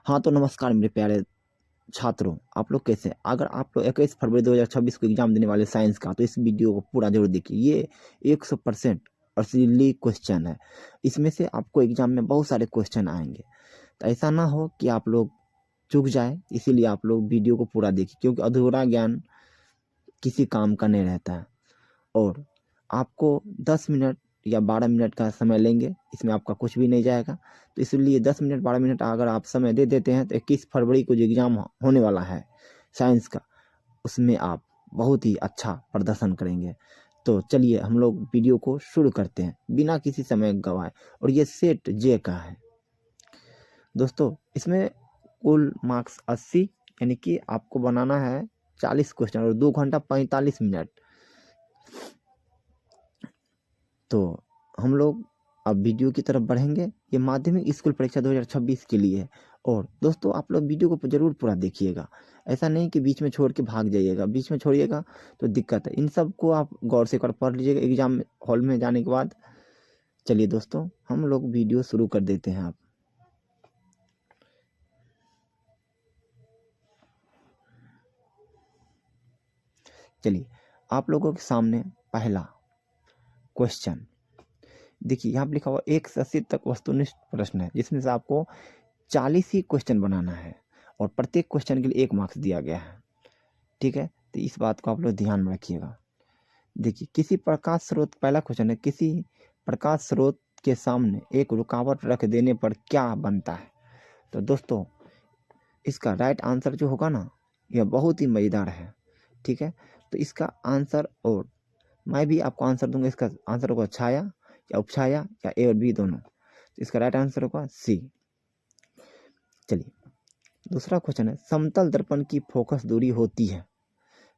हाँ, तो नमस्कार मेरे प्यारे छात्रों, आप लोग कैसे हैं? अगर आप लोग 21 फरवरी 2026 को एग्ज़ाम देने वाले साइंस का, तो इस वीडियो को पूरा ज़रूर देखिए। ये 100% असली क्वेश्चन है। इसमें से आपको एग्ज़ाम में बहुत सारे क्वेश्चन आएँगे। तो ऐसा ना हो कि आप लोग चूक जाएँ, इसीलिए आप लोग वीडियो को पूरा देखिए, क्योंकि अधूरा ज्ञान किसी काम का नहीं रहता है। और आपको 10 मिनट या 12 मिनट का समय लेंगे, इसमें आपका कुछ भी नहीं जाएगा। तो इसलिए 10 मिनट 12 मिनट अगर आप समय दे देते हैं, तो 21 फरवरी को जो एग्ज़ाम होने वाला है साइंस का, उसमें आप बहुत ही अच्छा प्रदर्शन करेंगे। तो चलिए हम लोग वीडियो को शुरू करते हैं बिना किसी समय गँवाए। और ये सेट जे का है। दोस्तों इसमें कुल मार्क्स 80, यानी कि आपको बनाना है 40 क्वेश्चन और 2 घंटा 45 मिनट। तो हम लोग अब वीडियो की तरफ बढ़ेंगे। ये माध्यमिक स्कूल परीक्षा 2026 के लिए है। और दोस्तों आप लोग वीडियो को ज़रूर पूरा देखिएगा। ऐसा नहीं कि बीच में छोड़ के भाग जाइएगा, बीच में छोड़िएगा तो दिक्कत है। इन सब को आप गौर से एक बार पढ़ लीजिएगा एग्जाम हॉल में जाने के बाद। चलिए दोस्तों हम लोग वीडियो शुरू कर देते हैं। आप चलिए, आप लोगों के सामने पहला क्वेश्चन देखिए, यहाँ पे लिखा हुआ 1 से 80 तक वस्तुनिष्ठ प्रश्न है, जिसमें से आपको 40 ही क्वेश्चन बनाना है और प्रत्येक क्वेश्चन के लिए 1 मार्क्स दिया गया है। ठीक है, तो इस बात को आप लोग ध्यान में रखिएगा। देखिए, किसी प्रकाश स्रोत, पहला क्वेश्चन है, किसी प्रकाश स्रोत के सामने एक रुकावट रख देने पर क्या बनता है? तो दोस्तों इसका राइट आंसर जो होगा ना, यह बहुत ही मज़ेदार है। ठीक है, तो इसका आंसर, और मैं भी आपको आंसर दूंगा, इसका आंसर होगा छाया या उपछाया या ए और बी दोनों। तो इसका राइट आंसर होगा सी। चलिए, दूसरा क्वेश्चन है, समतल दर्पण की फोकस दूरी होती है।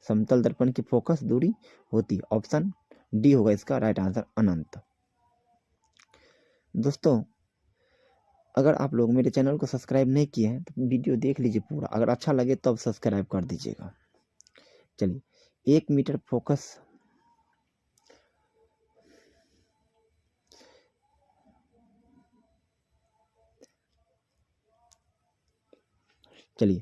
समतल दर्पण की फोकस दूरी होती है, ऑप्शन डी होगा इसका राइट आंसर, अनंत। दोस्तों अगर आप लोग मेरे चैनल को सब्सक्राइब नहीं किए हैं तो वीडियो देख लीजिए पूरा, अगर अच्छा लगे तब सब्सक्राइब कर दीजिएगा। चलिए, 1 मीटर फोकस, चलिए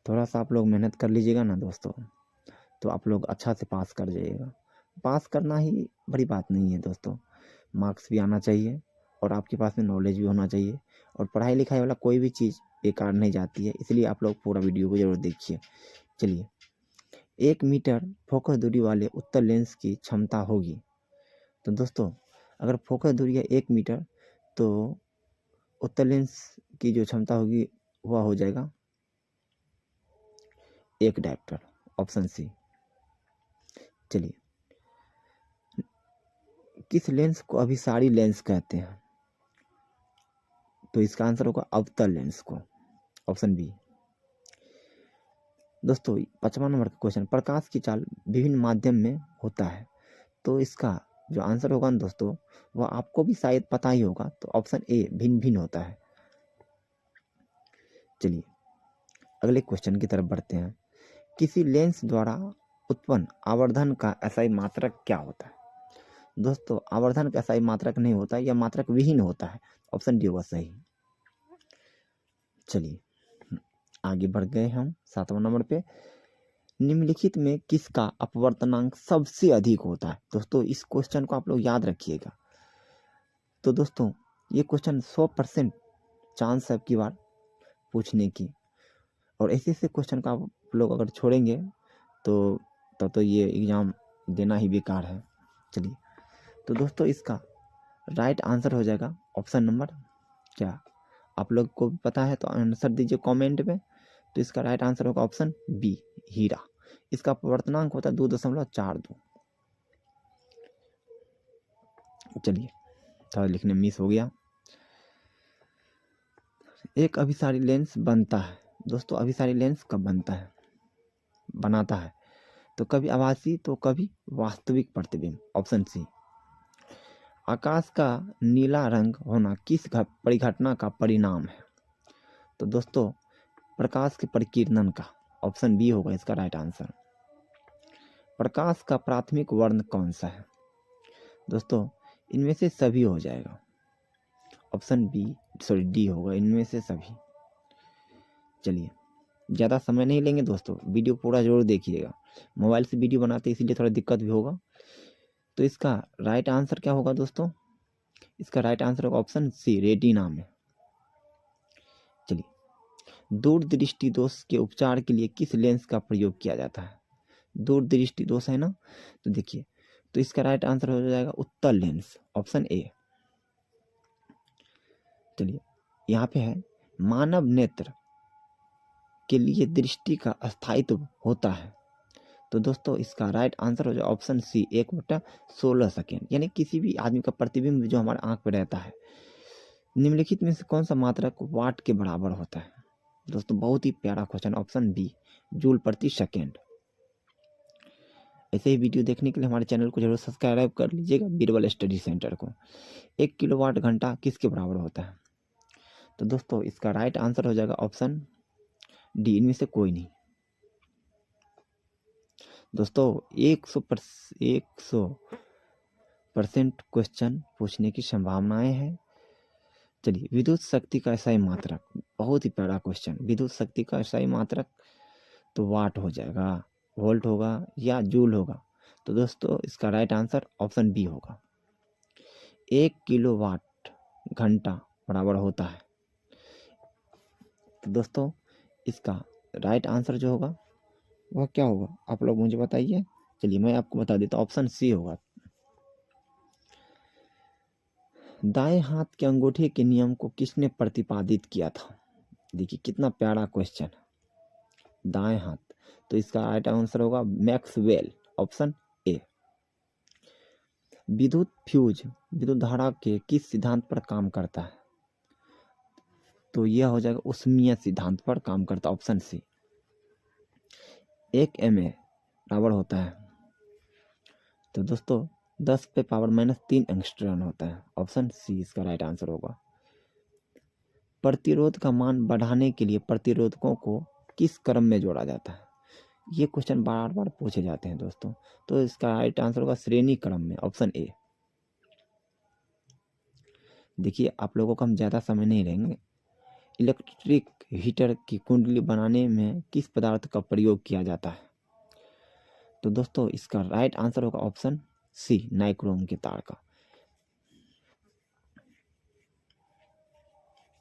थोड़ा सा आप लोग मेहनत कर लीजिएगा ना दोस्तों, तो आप लोग अच्छा से पास कर जाइएगा। पास करना ही बड़ी बात नहीं है दोस्तों, मार्क्स भी आना चाहिए और आपके पास में नॉलेज भी होना चाहिए। और पढ़ाई लिखाई वाला कोई भी चीज़ बेकार नहीं जाती है, इसलिए आप लोग पूरा वीडियो को ज़रूर देखिए। चलिए, 1 मीटर फोकस दूरी वाले उत्तल लेंस की क्षमता होगी। तो दोस्तों अगर फोकस दूरी है 1 मीटर, तो उत्तल लेंस की जो क्षमता होगी वह हो जाएगा 1 डायप्टर, ऑप्शन सी। चलिए, किस लेंस को अभिसारी लेंस कहते हैं? तो इसका आंसर होगा अवतल लेंस को, ऑप्शन बी। दोस्तों 55 नंबर का क्वेश्चन, प्रकाश की चाल विभिन्न माध्यम में होता है। तो इसका जो आंसर होगा ना दोस्तों, वह आपको भी शायद पता ही होगा, तो ऑप्शन ए भिन्न भिन्न होता है। चलिए अगले क्वेश्चन की तरफ बढ़ते हैं। किसी लेंस द्वारा उत्पन्न आवर्धन का एसआई मात्रक क्या होता है? दोस्तों आवर्धन का एसआई मात्रक नहीं होता, यह मात्रक विहीन होता है, ऑप्शन डी होगा सही। चलिए आगे बढ़ गए हम 7वां नंबर पे, निम्नलिखित में किसका अपवर्तनांक सबसे अधिक होता है? दोस्तों इस क्वेश्चन को आप लोग याद रखिएगा। तो दोस्तों ये क्वेश्चन 100% चांस है आपकी बार पूछने की, और ऐसे ऐसे क्वेश्चन का आप लोग अगर छोड़ेंगे तो तब तो ये एग्ज़ाम देना ही बेकार है। चलिए, तो दोस्तों इसका राइट आंसर हो जाएगा ऑप्शन नंबर, क्या आप लोग को पता है तो आंसर दीजिए कमेंट में। तो इसका राइट आंसर होगा ऑप्शन बी, हीरा। इसका अपवर्तनांक होता है 2.42। चलिए थोड़ा लिखने में मिस हो गया। एक अभिसारी लेंस बनता है, दोस्तों अभिसारी लेंस कब बनता है, बनाता है? तो कभी आभासी तो कभी वास्तविक प्रतिबिंब, ऑप्शन सी। आकाश का नीला रंग होना किस परिघटना का परिणाम है? तो दोस्तों प्रकाश के परिकीर्णन का, ऑप्शन बी होगा इसका राइट आंसर। प्रकाश का प्राथमिक वर्ण कौन सा है? दोस्तों इनमें से सभी हो जाएगा, ऑप्शन बी सॉरी डी होगा इनमें से सभी। चलिए ज़्यादा समय नहीं लेंगे दोस्तों, वीडियो पूरा जरूर देखिएगा। मोबाइल से वीडियो बनाते इसीलिए थोड़ा दिक्कत भी होगा। तो इसका राइट आंसर क्या होगा दोस्तों? इसका राइट आंसर होगा ऑप्शन सी रेटिना में। चलिए दूरदृष्टि दोष के उपचार के लिए किस लेंस का प्रयोग किया जाता है? दूरदृष्टि दोष है ना, तो देखिए तो इसका राइट आंसर हो जाएगा उत्तल लेंस, ऑप्शन ए। चलिए यहाँ पे है मानव नेत्र के लिए दृष्टि का अस्थायित्व होता है, तो दोस्तों इसका राइट आंसर हो जाए ऑप्शन सी 1/16 सेकेंड, यानी किसी भी आदमी का प्रतिबिंब जो हमारे आंख पे रहता है निम्नलिखित में से कौन सा मात्रक वाट के बराबर होता है? दोस्तों बहुत ही प्यारा क्वेश्चन, ऑप्शन बी जूल प्रति सेकेंड। ऐसे ही वीडियो देखने के लिए हमारे चैनल को जरूर सब्सक्राइब कर लीजिएगा, बीरबल स्टडी सेंटर को। 1 किलोवाट घंटा किसके बराबर होता है? तो दोस्तों इसका राइट आंसर हो जाएगा ऑप्शन डी, इनमें से कोई नहीं। दोस्तों 100% क्वेश्चन पूछने की संभावनाएं हैं। चलिए विद्युत शक्ति का सही मात्रक, बहुत ही प्यारा क्वेश्चन, विद्युत शक्ति का सही मात्रक तो वाट हो जाएगा, वोल्ट होगा या जूल होगा? तो दोस्तों इसका राइट आंसर ऑप्शन बी होगा। 1 किलोवाट घंटा बराबर होता है। तो दोस्तों इसका राइट आंसर जो होगा वह क्या होगा, आप लोग मुझे बताइए। चलिए मैं आपको बता देता हूँ, ऑप्शन सी होगा। दाएं हाथ के अंगूठे के नियम को किसने प्रतिपादित किया था? देखिए कितना प्यारा क्वेश्चन, दाएं हाथ, तो इसका राइट आंसर होगा मैक्सवेल, ऑप्शन ए। विद्युत फ्यूज विद्युत धारा के किस सिद्धांत पर काम करता है? तो यह हो जाएगा उष्मीय सिद्धांत पर काम करता है, ऑप्शन सी। 1 MA बराबर होता है, तो दोस्तों 10⁻³ एंगस्ट्रॉन होता है, ऑप्शन सी इसका राइट आंसर होगा। प्रतिरोध का मान बढ़ाने के लिए प्रतिरोधकों को किस क्रम में जोड़ा जाता है? ये क्वेश्चन बार बार पूछे जाते हैं दोस्तों, तो इसका राइट आंसर होगा श्रेणी क्रम में, ऑप्शन ए। देखिए आप लोगों को हम ज़्यादा समय नहीं लेंगे। इलेक्ट्रिक हीटर की कुंडली बनाने में किस पदार्थ का प्रयोग किया जाता है? तो दोस्तों इसका राइट आंसर होगा ऑप्शन सी नाइक्रोम के तार का।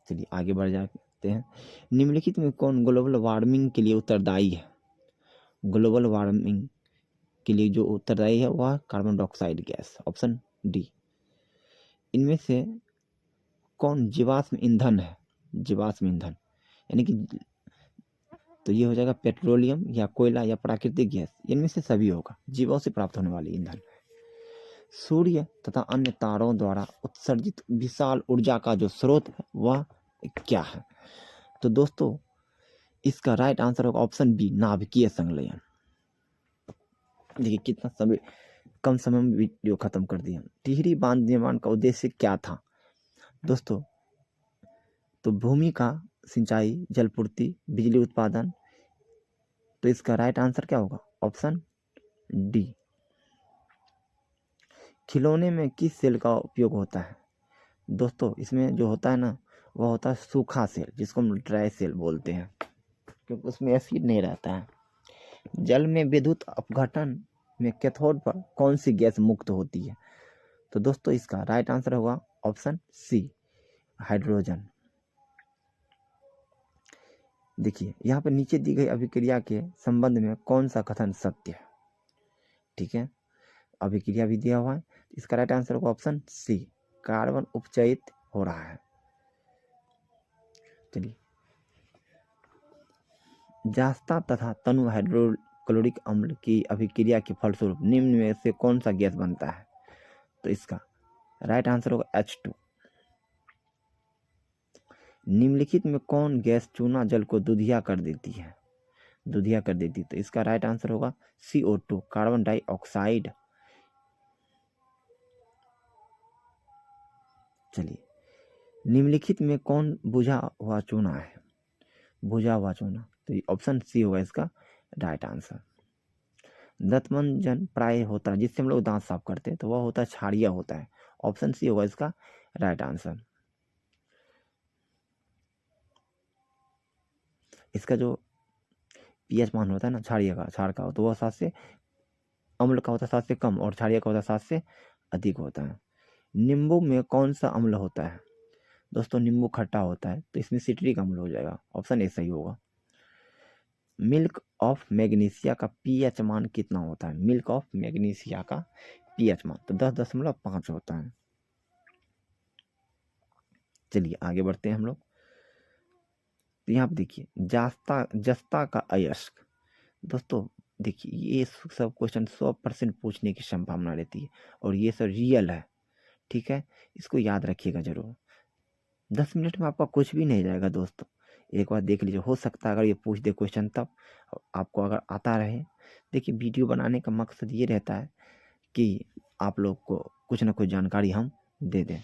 चलिए आगे बढ़ जाते हैं। निम्नलिखित में कौन ग्लोबल वार्मिंग के लिए उत्तरदायी है? ग्लोबल वार्मिंग के लिए जो उत्तरदायी है वह carbon dioxide gas, option D. इनमें से कौन जीवाश्म ईंधन है? जीवाश्म ईंधन यानी कि तो ये हो जाएगा पेट्रोलियम या कोयला या प्राकृतिक गैस, इनमें से सभी होगा, जीवों से प्राप्त होने वाली ईंधन। सूर्य तथा अन्य तारों द्वारा उत्सर्जित विशाल ऊर्जा का जो स्रोत है वह क्या है? तो दोस्तों इसका राइट आंसर होगा ऑप्शन बी नाभिकीय संलयन। देखिए कितना समय, कम समय में वीडियो खत्म कर दिया। टिहरी बांध निर्माण का उद्देश्य क्या था? दोस्तों तो भूमि का सिंचाई, जलपूर्ति, बिजली उत्पादन, तो इसका राइट आंसर क्या होगा, ऑप्शन डी। खिलौने में किस सेल का उपयोग होता है? दोस्तों इसमें जो होता है ना वह होता है सूखा सेल, जिसको हम ड्राई सेल बोलते हैं, क्योंकि उसमें एसिड नहीं रहता है। जल में विद्युत अपघटन में कैथोड पर कौन सी गैस मुक्त होती है? तो दोस्तों इसका राइट आंसर होगा ऑप्शन सी हाइड्रोजन। देखिए यहाँ पर नीचे दी गई अभिक्रिया के संबंध में कौन सा कथन सत्य है? ठीक है, अभिक्रिया भी दिया हुआ है, इसका राइट आंसर होगा ऑप्शन सी कार्बन उपचयित हो रहा है। चलिए जास्ता तथा तनु हाइड्रोक्लोरिक अम्ल की अभिक्रिया के फलस्वरूप निम्न में से कौन सा गैस बनता है? तो इसका राइट आंसर होगा H2। निम्नलिखित में कौन गैस चूना जल को दुधिया कर देती है? दुधिया कर देती, तो इसका राइट आंसर होगा CO2 कार्बन डाइऑक्साइड। चलिए निम्नलिखित में कौन बुझा हुआ चूना है? बुझा हुआ चूना, तो ऑप्शन सी होगा इसका राइट आंसर। दंतमंजन प्राय होता है जिससे हम लोग दांत साफ करते हैं, तो वह होता है क्षारीय होता है, ऑप्शन सी होगा इसका राइट आंसर। इसका जो पीएच मान होता है ना क्षारीय का, क्षार का, तो वह 7 से, अम्ल का होता है 7 से कम, और क्षारीय का होता है 7 से अधिक होता है। नींबू में कौन सा अम्ल होता है? दोस्तों नींबू खट्टा होता है, तो इसमें सिट्रिक अम्ल हो जाएगा, ऑप्शन ए सही होगा। मिल्क ऑफ मैग्नीशिया का पीएच मान कितना होता है? मिल्क ऑफ मैग्नीशिया का पीएच मान तो 10.5 होता है। चलिए आगे बढ़ते हैं हम लोग। तो यहाँ पे देखिए जस्ता का अयस्क। दोस्तों देखिए ये सब क्वेश्चन 100% पूछने की संभावना रहती है, और ये सब रियल है, ठीक है, इसको याद रखिएगा जरूर। 10 मिनट में आपका कुछ भी नहीं जाएगा दोस्तों, एक बार देख लीजिए, हो सकता है अगर ये पूछ दे क्वेश्चन तब आपको अगर आता रहे। देखिए वीडियो बनाने का मकसद ये रहता है कि आप लोग को कुछ ना कुछ जानकारी हम दे दें।